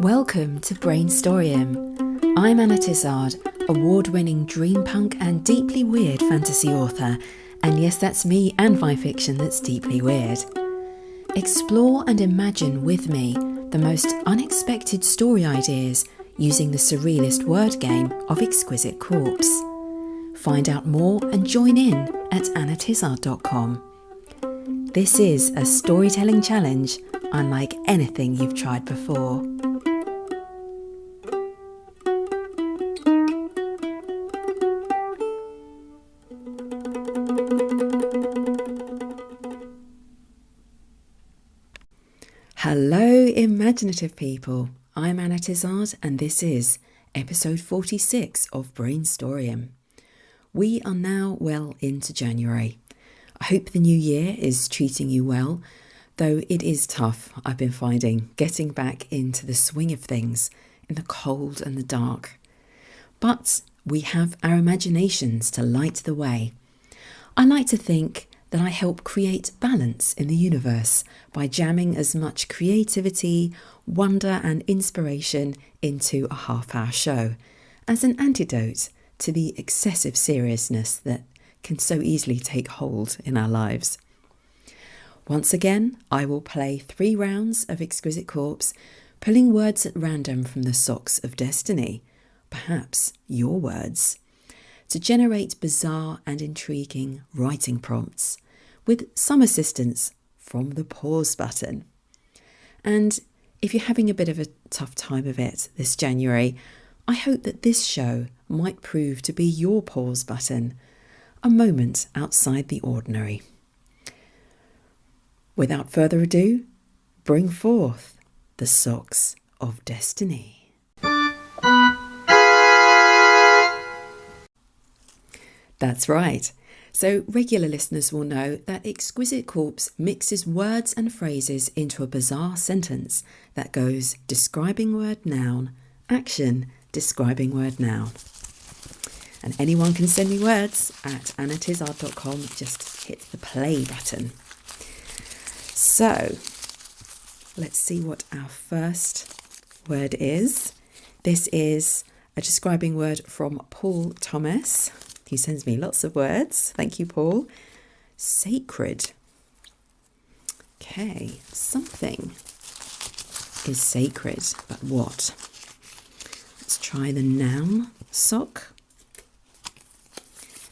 Welcome to Brainstorming. I'm Anna Tizard, award-winning dream punk and deeply weird fantasy author. And yes, that's me and my fiction that's deeply weird. Explore and imagine with me the most unexpected story ideas using the surrealist word game of Exquisite Corpse. Find out more and join in at annatizard.com. This is a storytelling challenge unlike anything you've tried before. Hello, imaginative people. I'm Anna Tizard, and this is episode 46 of Brainstorming. We are now well into January. I hope the new year is treating you well, though it is tough, I've been finding, getting back into the swing of things in the cold and the dark. But we have our imaginations to light the way. I like to think that I help create balance in the universe by jamming as much creativity, wonder and inspiration into a half-hour show as an antidote to the excessive seriousness that can so easily take hold in our lives. Once again, I will play 3 rounds of Exquisite Corpse, pulling words at random from the socks of destiny, perhaps your words, to generate bizarre and intriguing writing prompts, with some assistance from the pause button. And if you're having a bit of a tough time of it this January, I hope that this show might prove to be your pause button, a moment outside the ordinary. Without further ado, bring forth the socks of destiny. That's right. So regular listeners will know that Exquisite Corpse mixes words and phrases into a bizarre sentence that goes describing word noun, action, describing word noun. And anyone can send me words at annatizard.com. Just hit the play button. So let's see what our first word is. This is a describing word from Paul Thomas. He sends me lots of words. Thank you, Paul. Sacred. Okay, something is sacred, but what? Let's try the noun sock.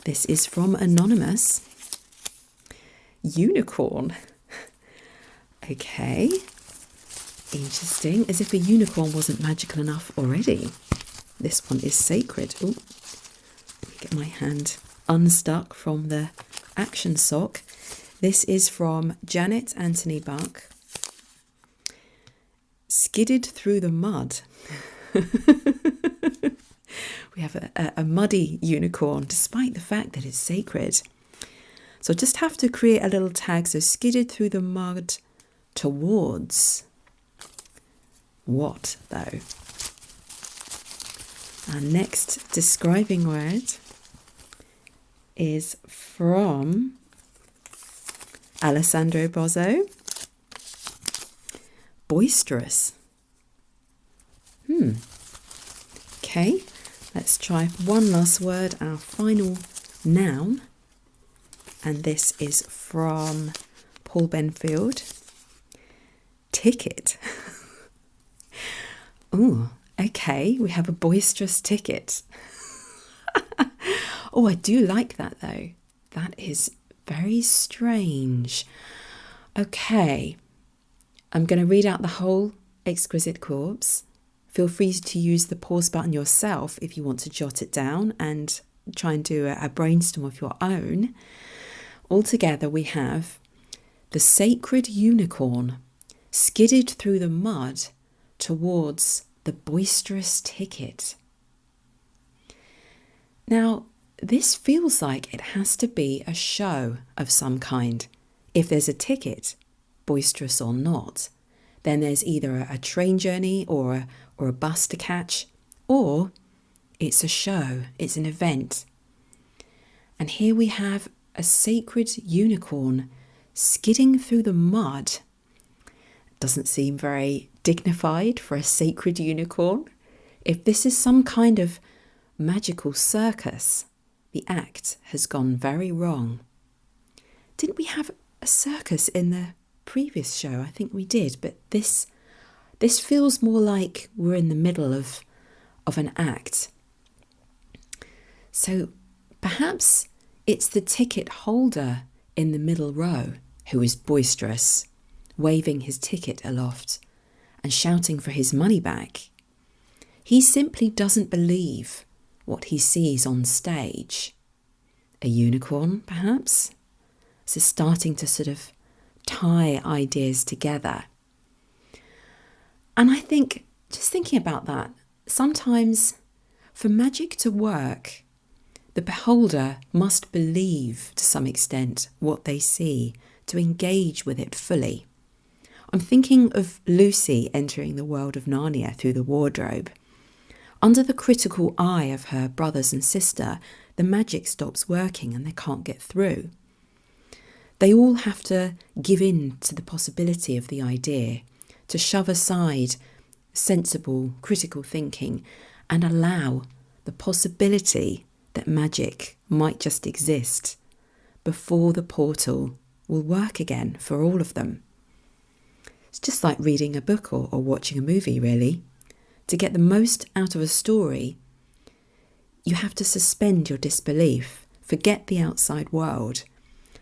This is from Anonymous. Unicorn. Okay, interesting. As if a unicorn wasn't magical enough already. This one is sacred. Ooh. Get my hand unstuck from the action sock. This is from Janet Anthony Buck. Skidded through the mud. We have a muddy unicorn, despite the fact that it's sacred. So I just have to create a little tag. So skidded through the mud towards what, though? Our next describing word is from Alessandro Bozzo. Boisterous. Okay, let's try one last word, our final noun. And this is from Paul Benfield. Ticket. Oh, okay, we have a boisterous ticket. Oh, I do like that though. That is very strange. Okay, I'm going to read out the whole Exquisite Corpse. Feel free to use the pause button yourself if you want to jot it down and try and do a brainstorm of your own. Altogether we have the sacred unicorn skidded through the mud towards the boisterous ticket. Now, this feels like it has to be a show of some kind. If there's a ticket, boisterous or not, then there's either a train journey or a bus to catch, or it's a show, it's an event. And here we have a sacred unicorn skidding through the mud. Doesn't seem very dignified for a sacred unicorn? If this is some kind of magical circus, the act has gone very wrong. Didn't we have a circus in the previous show? I think we did, but this feels more like we're in the middle of an act. So perhaps it's the ticket holder in the middle row who is boisterous, waving his ticket aloft and shouting for his money back. He simply doesn't believe what he sees on stage. A unicorn, perhaps? So starting to sort of tie ideas together. And I think, just thinking about that, sometimes for magic to work, the beholder must believe to some extent what they see to engage with it fully. I'm thinking of Lucy entering the world of Narnia through the wardrobe. Under the critical eye of her brothers and sister, the magic stops working and they can't get through. They all have to give in to the possibility of the idea, to shove aside sensible, critical thinking and allow the possibility that magic might just exist before the portal will work again for all of them. It's just like reading a book or watching a movie, really. To get the most out of a story, you have to suspend your disbelief, forget the outside world,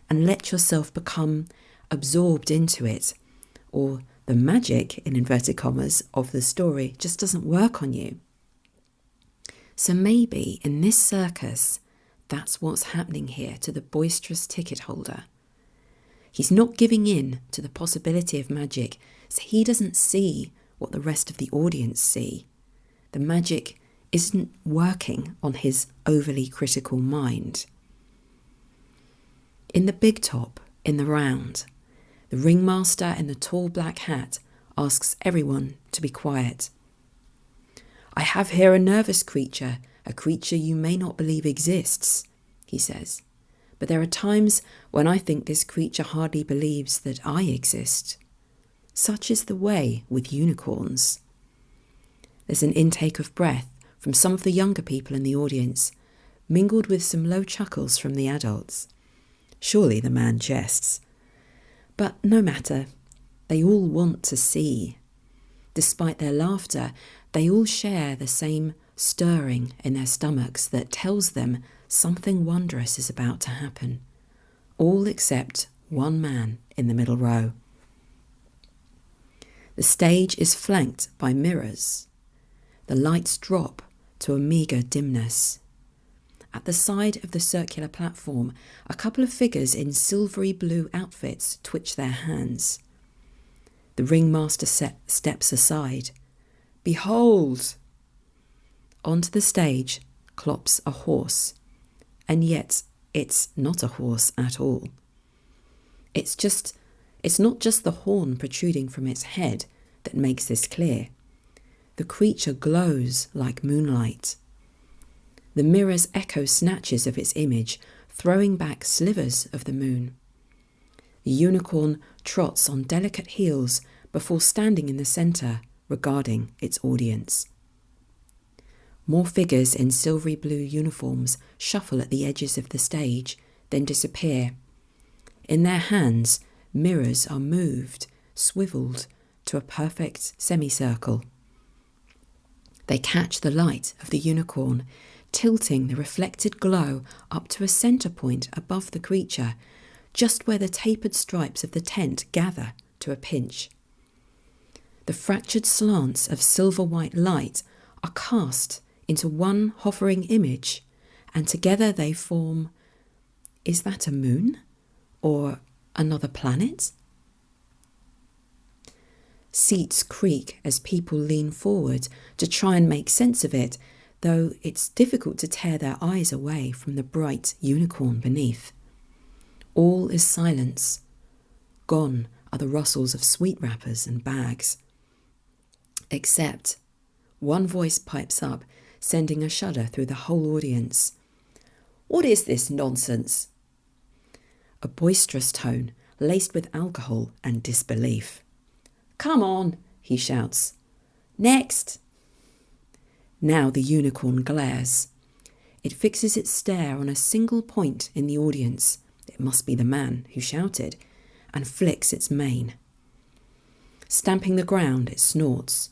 and let yourself become absorbed into it, or the magic, in inverted commas, of the story just doesn't work on you. So maybe in this circus, that's what's happening here to the boisterous ticket holder. He's not giving in to the possibility of magic, so he doesn't see what the rest of the audience see. The magic isn't working on his overly critical mind. In the big top, in the round, the ringmaster in the tall black hat asks everyone to be quiet. "I have here a nervous creature, a creature you may not believe exists," he says. "But there are times when I think this creature hardly believes that I exist. Such is the way with unicorns." There's an intake of breath from some of the younger people in the audience, mingled with some low chuckles from the adults. Surely the man jests. But no matter, they all want to see. Despite their laughter, they all share the same stirring in their stomachs that tells them something wondrous is about to happen. All except one man in the middle row. The stage is flanked by mirrors. The lights drop to a meagre dimness. At the side of the circular platform, a couple of figures in silvery blue outfits twitch their hands. The ringmaster steps aside. "Behold!" Onto the stage clops a horse, and yet it's not a horse at all. It's not just the horn protruding from its head that makes this clear. The creature glows like moonlight. The mirrors echo snatches of its image, throwing back slivers of the moon. The unicorn trots on delicate heels before standing in the centre, regarding its audience. More figures in silvery blue uniforms shuffle at the edges of the stage, then disappear. In their hands, mirrors are moved, swivelled to a perfect semicircle. They catch the light of the unicorn, tilting the reflected glow up to a centre point above the creature, just where the tapered stripes of the tent gather to a pinch. The fractured slants of silver-white light are cast into one hovering image, and together they form, is that a moon? Or another planet? Seats creak as people lean forward to try and make sense of it, though it's difficult to tear their eyes away from the bright unicorn beneath. All is silence. Gone are the rustles of sweet wrappers and bags. Except one voice pipes up, sending a shudder through the whole audience. "What is this nonsense?" A boisterous tone, laced with alcohol and disbelief. "Come on, he shouts. Next! Now the unicorn glares. It fixes its stare on a single point in the audience, it must be the man who shouted, and flicks its mane. Stamping the ground, it snorts.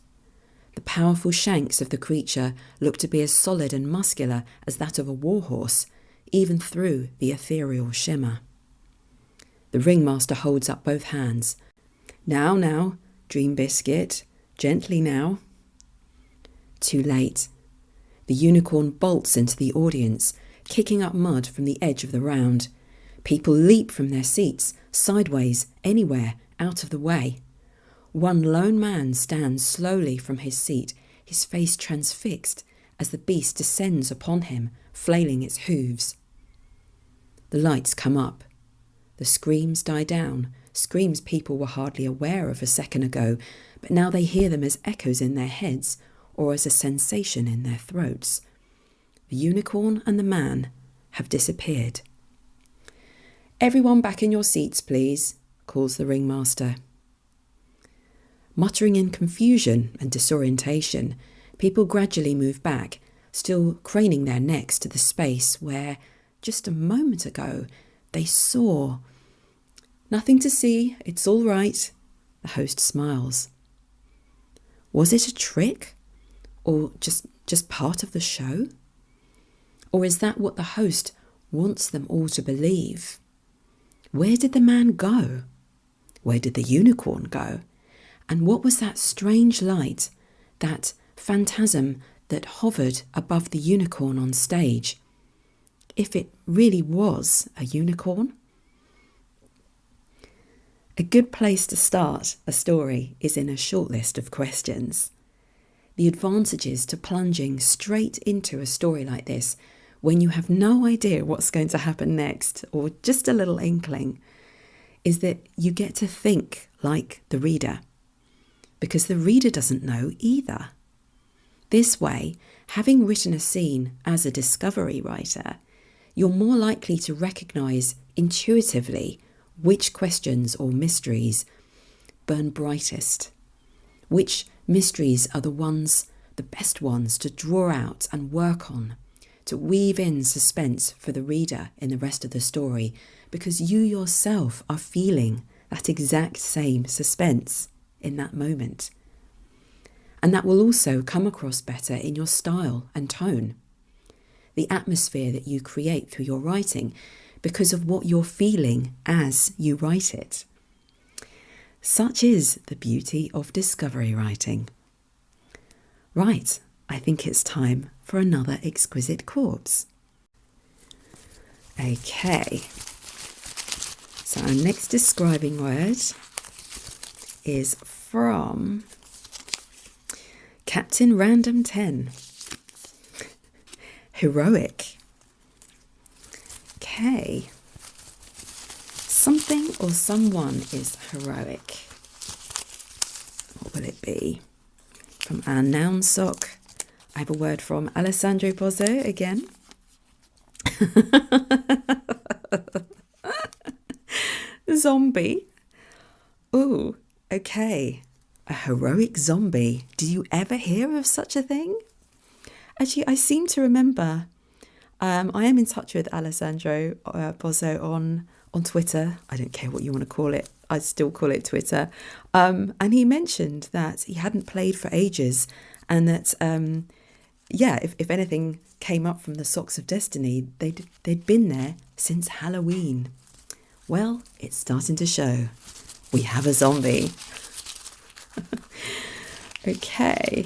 The powerful shanks of the creature look to be as solid and muscular as that of a warhorse, even through the ethereal shimmer. The ringmaster holds up both hands. Now, now, Dream Biscuit, gently now. Too late. The unicorn bolts into the audience, kicking up mud from the edge of the round. People leap from their seats, sideways, anywhere, out of the way. One lone man stands slowly from his seat, his face transfixed, as the beast descends upon him, flailing its hooves. The lights come up. The screams die down, screams people were hardly aware of a second ago, but now they hear them as echoes in their heads or as a sensation in their throats. The unicorn and the man have disappeared. Everyone back in your seats, please, calls the ringmaster. Muttering in confusion and disorientation, people gradually move back, still craning their necks to the space where, just a moment ago, they saw. Nothing to see, it's all right, the host smiles. Was it a trick? Or just part of the show? Or is that what the host wants them all to believe? Where did the man go? Where did the unicorn go? And what was that strange light, that phantasm that hovered above the unicorn on stage? If it really was a unicorn? A good place to start a story is in a short list of questions. The advantages to plunging straight into a story like this when you have no idea what's going to happen next, or just a little inkling, is that you get to think like the reader, because the reader doesn't know either. This way, having written a scene as a discovery writer, you're more likely to recognise intuitively which questions or mysteries burn brightest, which mysteries are the best ones to draw out and work on, to weave in suspense for the reader in the rest of the story, because you yourself are feeling that exact same suspense in that moment. And that will also come across better in your style and tone, the atmosphere that you create through your writing, because of what you're feeling as you write it. Such is the beauty of discovery writing. Right, I think it's time for another exquisite corpse. Okay, so our next describing word is from Captain Random 10. Heroic. Okay. Something or someone is heroic. What will it be? From our noun sock, I have a word from Alessandro Bozzo again. Zombie. Ooh, okay. A heroic zombie. Did you ever hear of such a thing? Actually, I seem to remember. I am in touch with Alessandro Bozzo on Twitter. I don't care what you want to call it. I still call it Twitter. And he mentioned that he hadn't played for ages, and that if anything came up from the Socks of Destiny, they'd been there since Halloween. Well, it's starting to show. We have a zombie. Okay.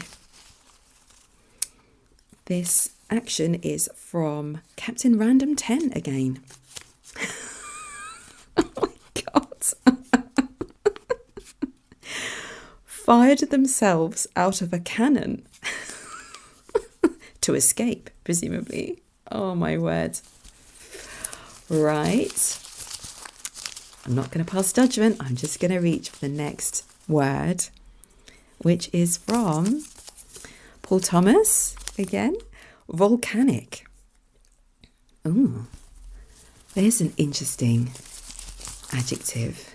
This action is from Captain Random 10 again. Oh my God. Fired themselves out of a cannon to escape, presumably. Oh my word. Right. I'm not going to pass judgment. I'm just going to reach for the next word, which is from Paul Thomas again. Volcanic. Ooh, there's an interesting adjective.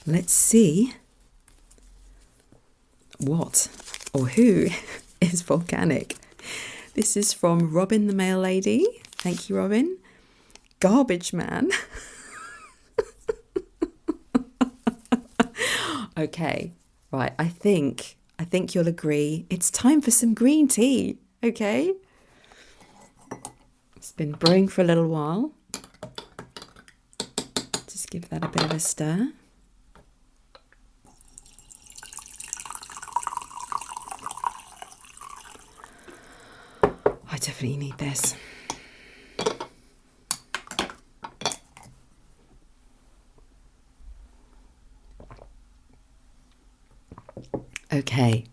Let's see what or who is volcanic? This is from Robin the Mail Lady. Thank you, Robin. Garbage man. Okay, right. I think you'll agree. It's time for some green tea. Okay. It's been brewing for a little while. Just give that a bit of a stir. I definitely need this. Okay.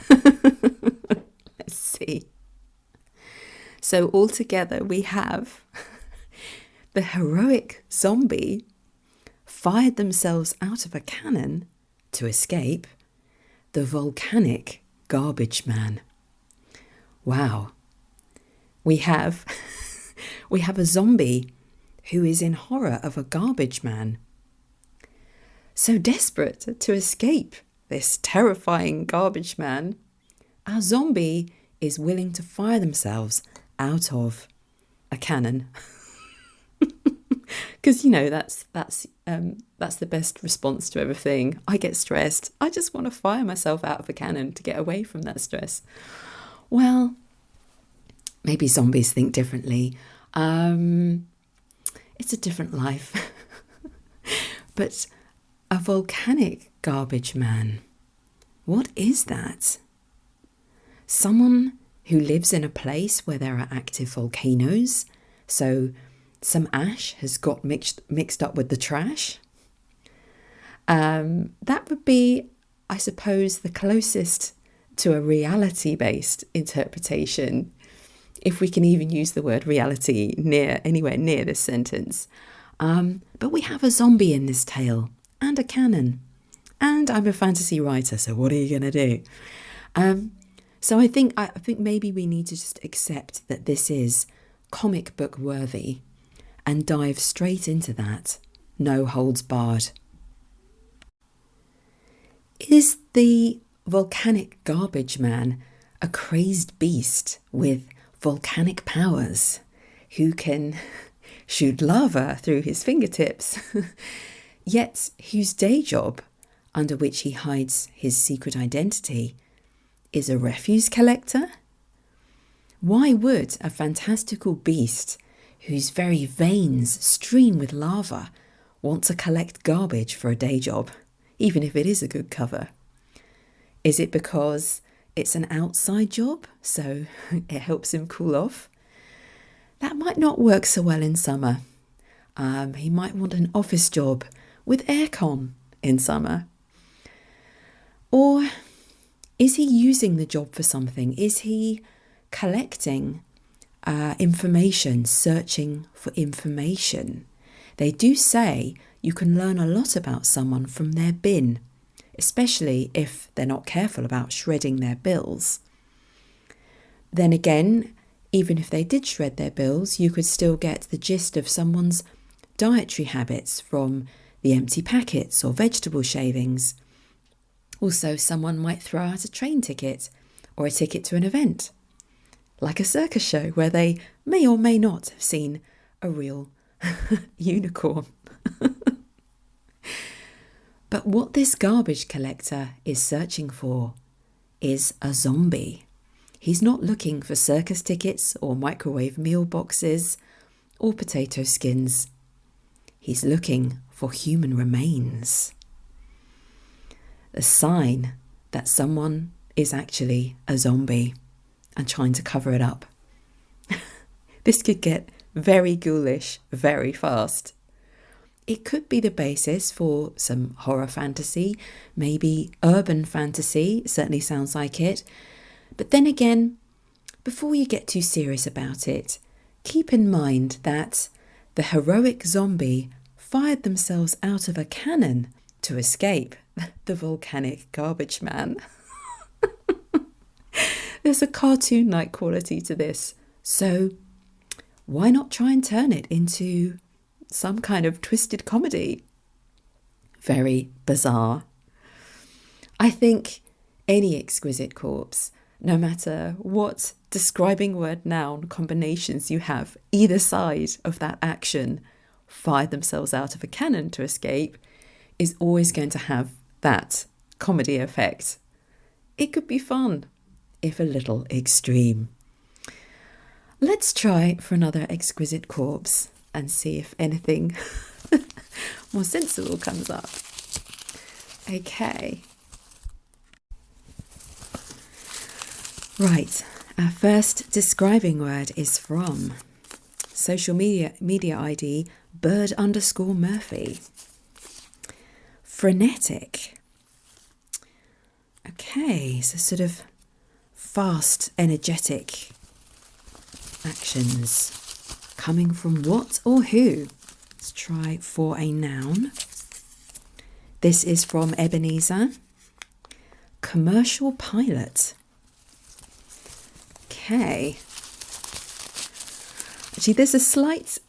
Let's see. So altogether we have the heroic zombie fired themselves out of a cannon to escape, the volcanic garbage man. Wow. We have a zombie who is in horror of a garbage man. So desperate to escape this terrifying garbage man, our zombie is willing to fire themselves out of a cannon. Because, that's the best response to everything. I get stressed. I just want to fire myself out of a cannon to get away from that stress. Well, maybe zombies think differently. It's a different life. But a volcanic garbage man, what is that? Someone who lives in a place where there are active volcanoes, so some ash has got mixed up with the trash. That would be, I suppose, the closest to a reality-based interpretation, if we can even use the word reality anywhere near this sentence. But we have a zombie in this tale, and a cannon. And I'm a fantasy writer, so what are you going to do? So I think maybe we need to just accept that this is comic book worthy and dive straight into that, no holds barred. Is the volcanic garbage man a crazed beast with volcanic powers who can shoot lava through his fingertips, yet whose day job, under which he hides his secret identity, is a refuse collector? Why would a fantastical beast whose very veins stream with lava want to collect garbage for a day job, even if it is a good cover? Is it because it's an outside job, so it helps him cool off? That might not work so well in summer. He might want an office job with aircon in summer. Or is he using the job for something? Is he collecting information, searching for information? They do say you can learn a lot about someone from their bin, especially if they're not careful about shredding their bills. Then again, even if they did shred their bills, you could still get the gist of someone's dietary habits from the empty packets or vegetable shavings. Also, someone might throw out a train ticket or a ticket to an event, like a circus show where they may or may not have seen a real unicorn. But what this garbage collector is searching for is a zombie. He's not looking for circus tickets or microwave meal boxes or potato skins. He's looking for human remains. A sign that someone is actually a zombie and trying to cover it up. This could get very ghoulish very fast. It could be the basis for some horror fantasy, maybe urban fantasy, certainly sounds like it. But then again, before you get too serious about it, keep in mind that the heroic zombie fired themselves out of a cannon to escape the volcanic garbage man. There's a cartoon-like quality to this, so why not try and turn it into some kind of twisted comedy? Very bizarre. I think any exquisite corpse, no matter what describing word noun combinations you have either side of that action fire themselves out of a cannon to escape, is always going to have that comedy effect. It could be fun, if a little extreme. Let's try for another exquisite corpse and see if anything more sensible comes up. Okay. Right, our first describing word is from social media ID bird_Murphy. Frenetic. Okay, so sort of fast, energetic actions. Coming from what or who? Let's try for a noun. This is from Ebenezer. Commercial pilot. Okay. Actually, there's a slight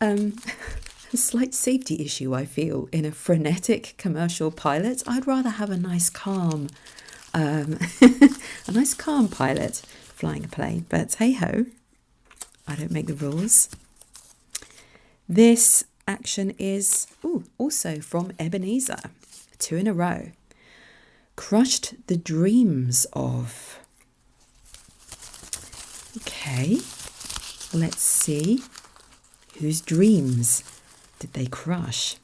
safety issue, I feel, in a frenetic commercial pilot. I'd rather have a nice calm pilot flying a plane, but hey ho, I don't make the rules. This action is also from Ebenezer, 2 in a row. Crushed the dreams of. Okay, let's see whose dreams did they crush.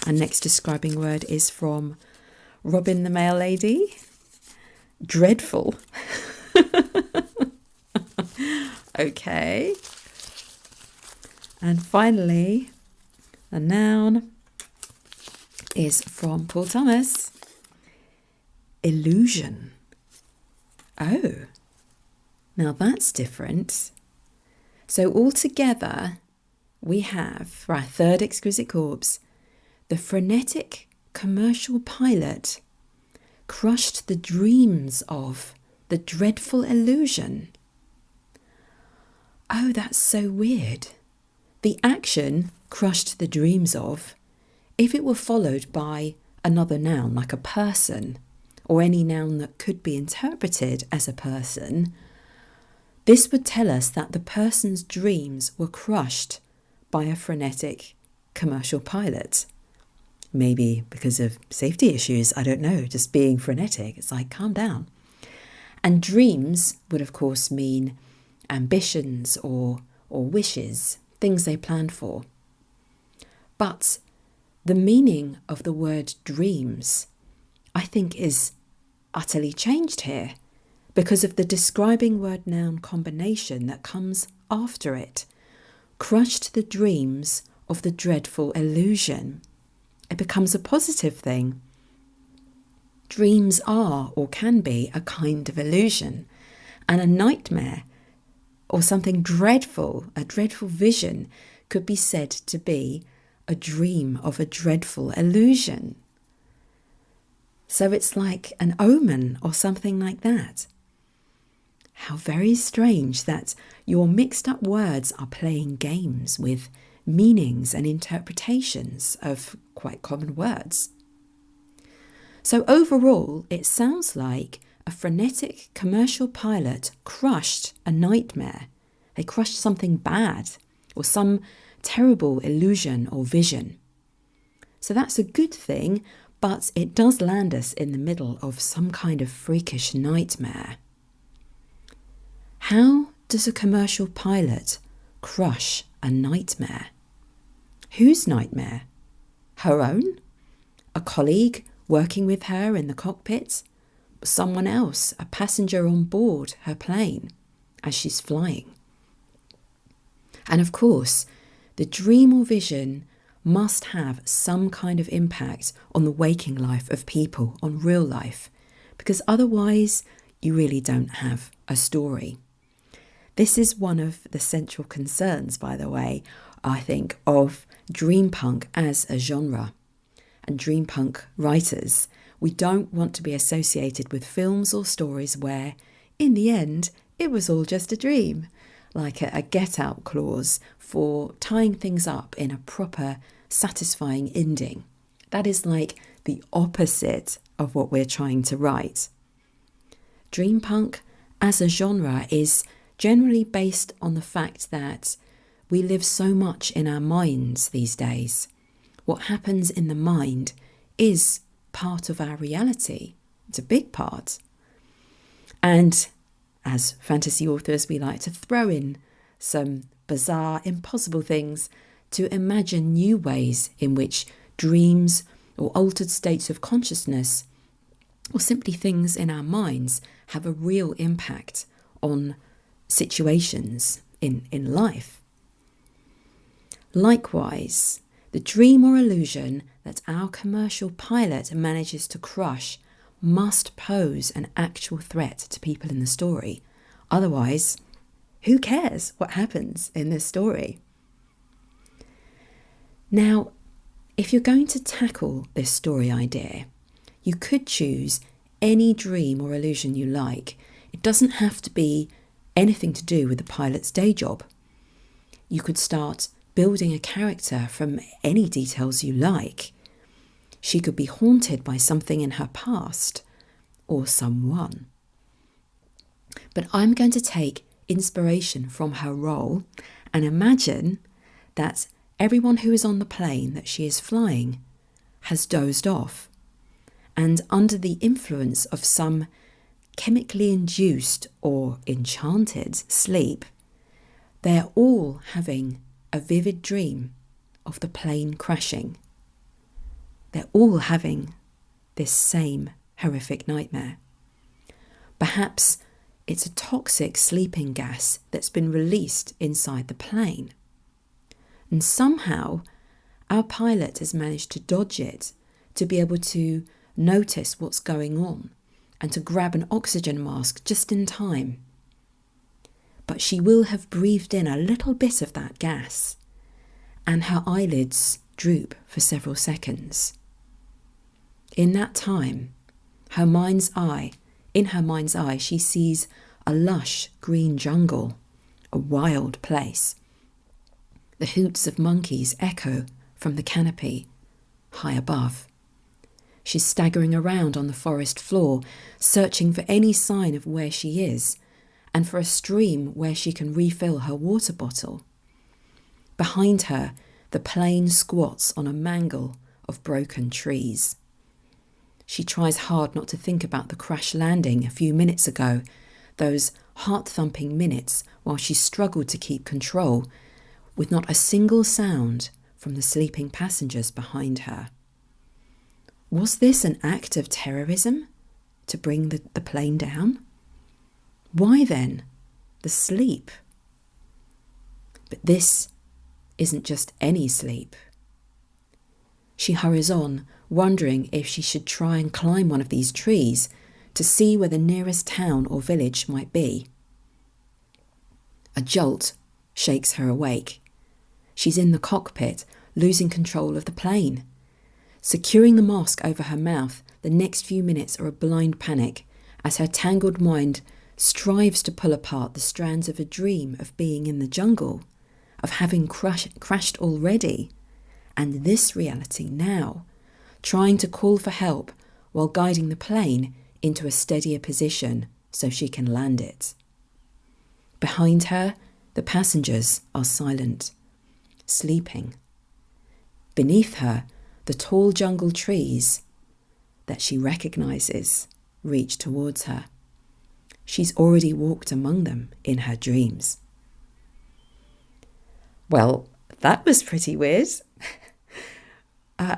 Our next describing word is from Robin the Mail Lady. Dreadful. Okay. And finally, a noun is from Paul Thomas. Illusion. Oh, now that's different. So altogether, we have, for our third exquisite corpse, the frenetic commercial pilot crushed the dreams of the dreadful illusion. Oh, that's so weird. The action crushed the dreams of, if it were followed by another noun like a person or any noun that could be interpreted as a person, this would tell us that the person's dreams were crushed by a frenetic commercial pilot. Maybe because of safety issues, I don't know, just being frenetic. It's like, calm down. And dreams would, of course, mean ambitions or wishes, things they planned for. But the meaning of the word dreams, I think, is utterly changed here because of the describing word noun combination that comes after it. Crushed the dreams of the dreadful illusion. It becomes a positive thing. Dreams are or can be a kind of illusion, and a nightmare or something dreadful, a dreadful vision, could be said to be a dream of a dreadful illusion. So it's like an omen or something like that. How very strange that your mixed up words are playing games with meanings and interpretations of quite common words. So overall, it sounds like a frenetic commercial pilot crushed a nightmare. They crushed something bad or some terrible illusion or vision. So that's a good thing, but it does land us in the middle of some kind of freakish nightmare. How does a commercial pilot crush a nightmare? Whose nightmare? Her own? A colleague working with her in the cockpit? Someone else, a passenger on board her plane as she's flying? And of course, the dream or vision must have some kind of impact on the waking life of people, on real life, because otherwise you really don't have a story. This is one of the central concerns, by the way, I think, of dream punk as a genre. And dream punk writers, we don't want to be associated with films or stories where, in the end, it was all just a dream, like a get-out clause for tying things up in a proper, satisfying ending. That is like the opposite of what we're trying to write. Dream punk as a genre is generally based on the fact that we live so much in our minds these days. What happens in the mind is part of our reality. It's a big part. And as fantasy authors, we like to throw in some bizarre, impossible things to imagine new ways in which dreams or altered states of consciousness, or simply things in our minds, have a real impact on situations in life. Likewise, the dream or illusion that our commercial pilot manages to crush must pose an actual threat to people in the story. Otherwise, who cares what happens in this story? Now, if you're going to tackle this story idea, you could choose any dream or illusion you like. It doesn't have to be anything to do with the pilot's day job. You could start building a character from any details you like. She could be haunted by something in her past or someone. But I'm going to take inspiration from her role and imagine that everyone who is on the plane that she is flying has dozed off, and under the influence of some chemically induced or enchanted sleep, they're all having a vivid dream of the plane crashing. They're all having this same horrific nightmare. Perhaps it's a toxic sleeping gas that's been released inside the plane. And somehow our pilot has managed to dodge it, to be able to notice what's going on and to grab an oxygen mask just in time. But she will have breathed in a little bit of that gas, and her eyelids droop for several seconds. In that time, in her mind's eye, she sees a lush green jungle, a wild place. The hoots of monkeys echo from the canopy high above. She's staggering around on the forest floor, searching for any sign of where she is and for a stream where she can refill her water bottle. Behind her, the plane squats on a mangle of broken trees. She tries hard not to think about the crash landing a few minutes ago, those heart-thumping minutes while she struggled to keep control, with not a single sound from the sleeping passengers behind her. Was this an act of terrorism to bring the plane down? Why then the sleep? But this isn't just any sleep. She hurries on, wondering if she should try and climb one of these trees to see where the nearest town or village might be. A jolt shakes her awake. She's in the cockpit, losing control of the plane. Securing the mask over her mouth, the next few minutes are a blind panic as her tangled mind strives to pull apart the strands of a dream of being in the jungle, of having crashed already, and this reality now, trying to call for help while guiding the plane into a steadier position so she can land it. Behind her, the passengers are silent, sleeping. Beneath her, the tall jungle trees that she recognises reach towards her. She's already walked among them in her dreams. Well, that was pretty weird.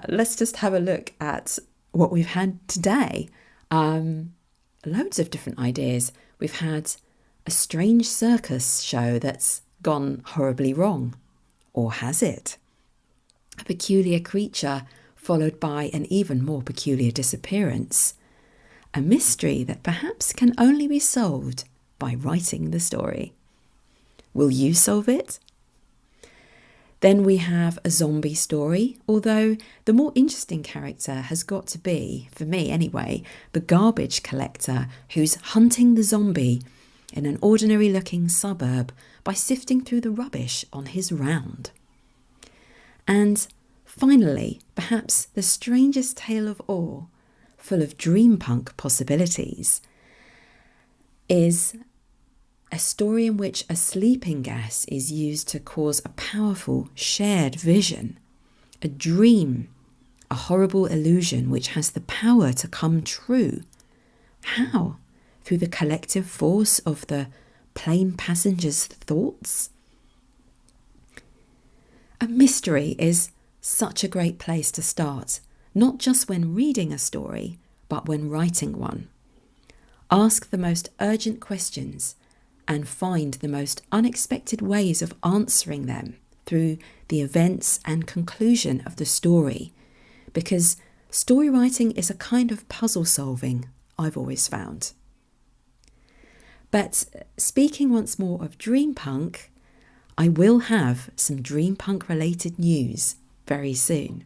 Let's just have a look at what we've had today. Loads of different ideas. We've had a strange circus show that's gone horribly wrong. Or has it? A peculiar creature followed by an even more peculiar disappearance. A mystery that perhaps can only be solved by writing the story. Will you solve it? Then we have a zombie story, although the more interesting character has got to be, for me anyway, the garbage collector who's hunting the zombie in an ordinary-looking suburb by sifting through the rubbish on his round. And finally, perhaps the strangest tale of all, full of dream punk possibilities, is a story in which a sleeping gas is used to cause a powerful shared vision, a dream, a horrible illusion which has the power to come true. How? Through the collective force of the plane passengers' thoughts? A mystery is such a great place to start, not just when reading a story, but when writing one. Ask the most urgent questions and find the most unexpected ways of answering them through the events and conclusion of the story, because story writing is a kind of puzzle solving, I've always found. But speaking once more of dreampunk, I will have some dreampunk related news very soon.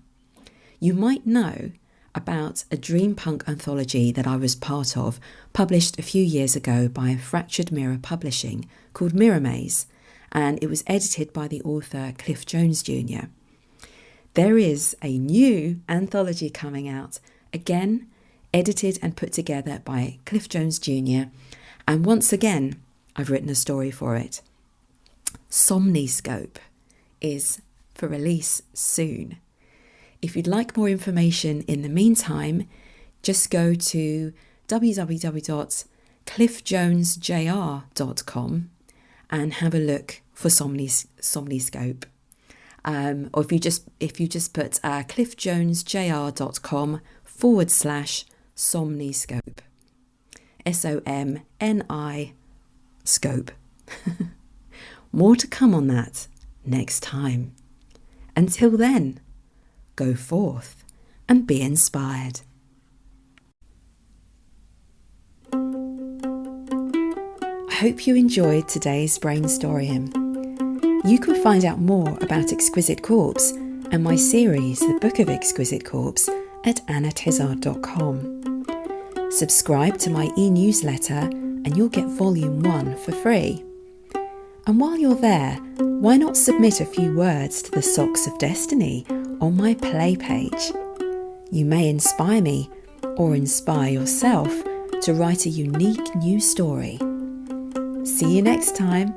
You might know about a dreampunk anthology that I was part of, published a few years ago by Fractured Mirror Publishing, called Mirror Maze, and it was edited by the author Cliff Jones Jr. There is a new anthology coming out, again edited and put together by Cliff Jones Jr., and once again I've written a story for it. Somniscope is for release soon. If you'd like more information in the meantime, just go to www.cliffjonesjr.com and have a look for Somniscope. Or if you just put cliffjonesjr.com/Somniscope. SOMNI scope. More to come on that next time. Until then, go forth and be inspired. I hope you enjoyed today's brainstorming. You can find out more about Exquisite Corpse and my series, The Book of Exquisite Corpse, at tizard.com. Subscribe to my e-newsletter and you'll get volume 1 for free. And while you're there, why not submit a few words to the Socks of Destiny on my play page? You may inspire me or inspire yourself to write a unique new story. See you next time.